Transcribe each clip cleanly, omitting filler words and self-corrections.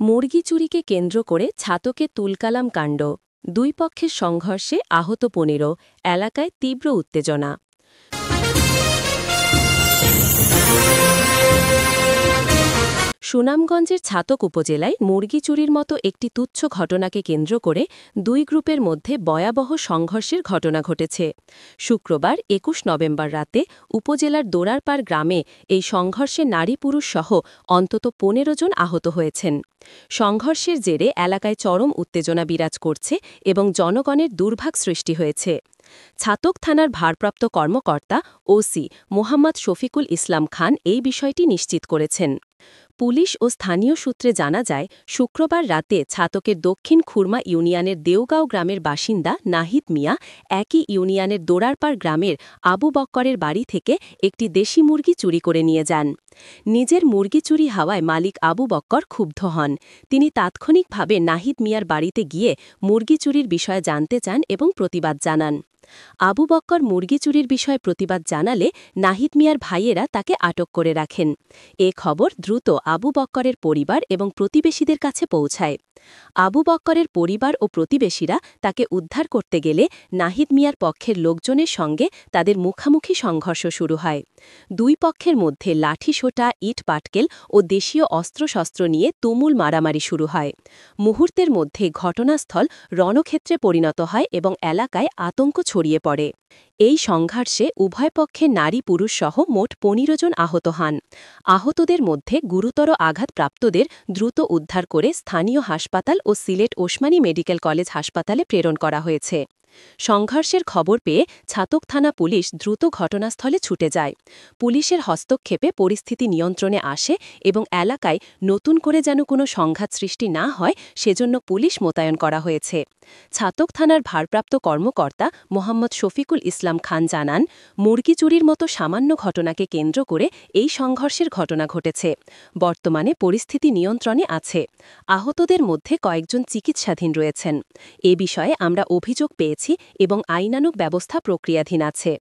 মুরগি চুরিকে কেন্দ্র করে ছাতকে তুলকালাম কাণ্ড, দুই পক্ষের সংঘর্ষে আহত ১৫, এলাকায় তীব্র উত্তেজনা। সুনামগঞ্জের ছাতক উপজেলায় মুরগি চুরির মতো একটি তুচ্ছ ঘটনাকে কেন্দ্র করে দুই গ্রুপের মধ্যে ভয়াবহ সংঘর্ষের ঘটনা ঘটেছে। শুক্রবার ২১ নভেম্বর রাতে উপজেলার দোরারপাড় গ্রামে এই সংঘর্ষে নারী পুরুষ সহ অন্তত ১৫ জন আহত হয়েছেন। সংঘর্ষের জেরে এলাকায় চরম উত্তেজনা বিরাজ করছে এবং জনগণের দুর্ভোগ সৃষ্টি হয়েছে। ছাতক থানার ভারপ্রাপ্ত কর্মকর্তা ওসি মোহাম্মদ শফিকুল ইসলাম খান এই বিষয়টি নিশ্চিত করেছেন। পুলিশ ও স্থানীয় সূত্রে জানা যায়, শুক্রবার রাতে ছাতকের দক্ষিণ খুরমা ইউনিয়নের দেওগাঁও গ্রামের বাসিন্দা নাহিদ মিয়া একই ইউনিয়নের দোরারপাড় গ্রামের আবু বক্করের বাড়ি থেকে একটি দেশি মুরগি চুরি করে নিয়ে যান। নিজের মুরগি চুরি হওয়ায় মালিক আবু বক্কর ক্ষুব্ধ হন। তিনি তাৎক্ষণিকভাবে নাহিদ মিয়ার বাড়িতে গিয়ে মুরগি চুরির বিষয়ে জানতে চান এবং প্রতিবাদ জানান। আবু বক্কর মুরগি চুরির বিষয়ে প্রতিবাদ জানালে নাহিদ মিয়ার ভাইয়েরা তাকে আটক করে রাখেন। এ খবর দ্রুত আবু বক্করের পরিবার এবং প্রতিবেশীদের কাছে পৌঁছায়। আবু বক্করের পরিবার ও প্রতিবেশীরা তাকে উদ্ধার করতে গেলে নাহিদ মিয়ার পক্ষের লোকজনের সঙ্গে তাদের মুখামুখি সংঘর্ষ শুরু হয়। দুই পক্ষের মধ্যে লাঠিসোঁটা, ইট পাটকেল ও দেশীয় অস্ত্রশস্ত্র নিয়ে তুমুল মারামারি শুরু হয়। মুহূর্তের মধ্যে ঘটনাস্থল রণক্ষেত্রে পরিণত হয় এবং এলাকায় আতঙ্ক ছড়িয়ে পড়ে। এই সংঘর্ষে উভয় পক্ষে নারী পুরুষ সহ মোট ১৫ জন আহত হন। আহতদের মধ্যে গুরুতর আঘাতপ্রাপ্তদের দ্রুত উদ্ধার করে স্থানীয় হাসপাতাল ও সিলেট ওসমানী মেডিকেল কলেজ হাসপাতালে প্রেরণ করা হয়েছে। সংঘর্ষের খবর পেয়ে ছাতক থানা পুলিশ দ্রুত ঘটনাস্থলে ছুটে যায়। পুলিশের হস্তক্ষেপে পরিস্থিতি নিয়ন্ত্রণে আসে এবং এলাকায় নতুন করে যেন কোনো সংঘাত সৃষ্টি না হয় সেজন্য পুলিশ মোতায়েন করা হয়েছে। ছাতক থানার ভারপ্রাপ্ত কর্মকর্তা মোহাম্মদ শফিকুল ইসলাম খান জানান, মুরগি চুরির মতো সামান্য ঘটনাকে কেন্দ্র করে এই সংঘর্ষের ঘটনা ঘটেছে। বর্তমানে পরিস্থিতি নিয়ন্ত্রণে আছে। আহতদের মধ্যে কয়েকজন চিকিৎসাধীন রয়েছেন। এ বিষয়ে আমরা অভিযোগ পেয়েছি এবং আইনানুগ ব্যবস্থা প্রক্রিয়াধীন আছে।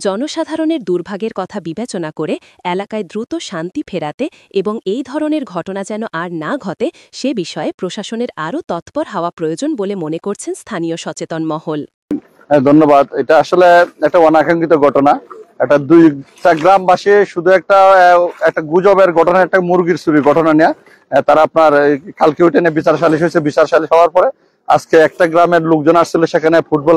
জনসাধারণের দুর্ভাগের কথা বিবেচনা করে এলাকায় দ্রুত শান্তি ফেরাতে এবং এই ধরনের ঘটনা যেন আর না ঘটে সে বিষয়ে প্রশাসনের আরও তৎপর হওয়া প্রয়োজন বলে মনে করছেন স্থানীয় সচেতন মহল। ধন্যবাদ। এটা আসলে একটা অনাকাঙ্ক্ষিত ঘটনা। একটা দুইটা গ্রামবাসী শুধু একটা গুজবের ঘটনা, একটা মুরগির চুরির ঘটনা নিয়ে তারা আপনার কালকে উঠে নিয়ে বিচার সালিশ হয়েছে। বিচার সালিশ হওয়ার পরে আজকে একটা গ্রামের লোকজন আসছিল, সেখানে ফুটবল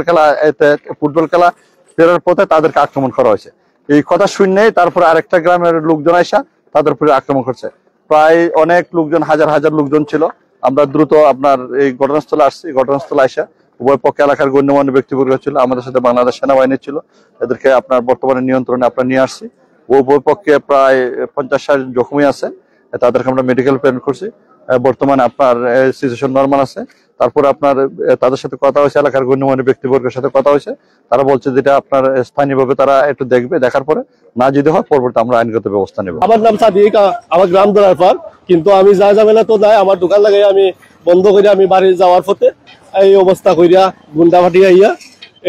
খেলা ফেরার পথে তাদেরকে আক্রমণ করা হয়েছে। এই কথা শুনেই তারপরে আরেকটা গ্রামের লোকজন আসা তাদের উপরে আক্রমণ করছে। প্রায় অনেক লোকজন, হাজার হাজার লোকজন ছিল। আমরা দ্রুত আপনার এই ঘটনাস্থলে আসছি। ঘটনাস্থলে আসা উভয় পক্ষে এলাকার গণ্যমান্য ব্যক্তিবর্গ ছিল, আমাদের সাথে বাংলাদেশ সেনাবাহিনী ছিল। এদেরকে আপনার বর্তমানে নিয়ন্ত্রণে আপনার নিয়ে আসছি। উভয় পক্ষে প্রায় ৫০-৬০ জখমী আছে, তাদেরকে আমরা মেডিকেল প্রেরণ করছি। বর্তমানে আপনার সিচুয়েশন নরমাল আছে। তারপরে আপনার তাদের সাথে কথা হয়েছে, এলাকার গণ্যমান্য ব্যক্তিবর্গের সাথে কথা হয়েছে। তারা বলছে যেটা আপনার স্থানীয়ভাবে তারা একটু দেখবে, দেখার পরে না যদি হয় পরবর্তী আমরা আইনগত ব্যবস্থা নেব। আমার নাম সাদিক, আমার গ্রাম দোরারপাড়। কিন্তু আমি যা ঝামেলা তো নাই, আমার দোকান লাগাই আমি বন্ধ করে আমি বাড়ি যাওয়ার পথে এই অবস্থা করিয়া গুন্ডা ফাটিয়া ইয়া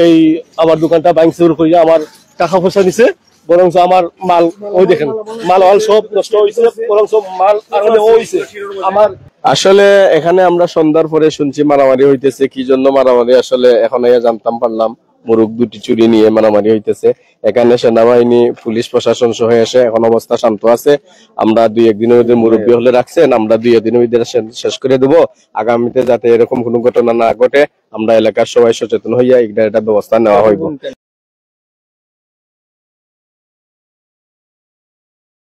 এই আমার দোকানটা ভাঙচুর করিয়া আমার টাকা পয়সা নিছে। বরং আমার মাল ওই দেখেন, মাল সব নষ্ট হয়েছে, বরং মাল হয়েছে আমার। আসলে এখানে আমরা সন্ধ্যার পরে শুনছি মারামারি হইতেছে। কি জন্য মারামারি আসলে এখন জানতাম পারলাম। মুরগ দুটি চুরি নিয়ে মারামারি হইতেছে। এখানে সেনাবাহিনী, পুলিশ প্রশাসন সহ এসে এখন অবস্থা শান্ত আছে। আমরা ২-১ দিনের মধ্যে মুরব্বী হলে রাখছেন, আমরা ২-১ দিনের মধ্যে শেষ করে দেবো। আগামীতে যাতে এরকম কোনো ঘটনা না ঘটে আমরা এলাকার সবাই সচেতন হইয়া এটা ব্যবস্থা নেওয়া হইব।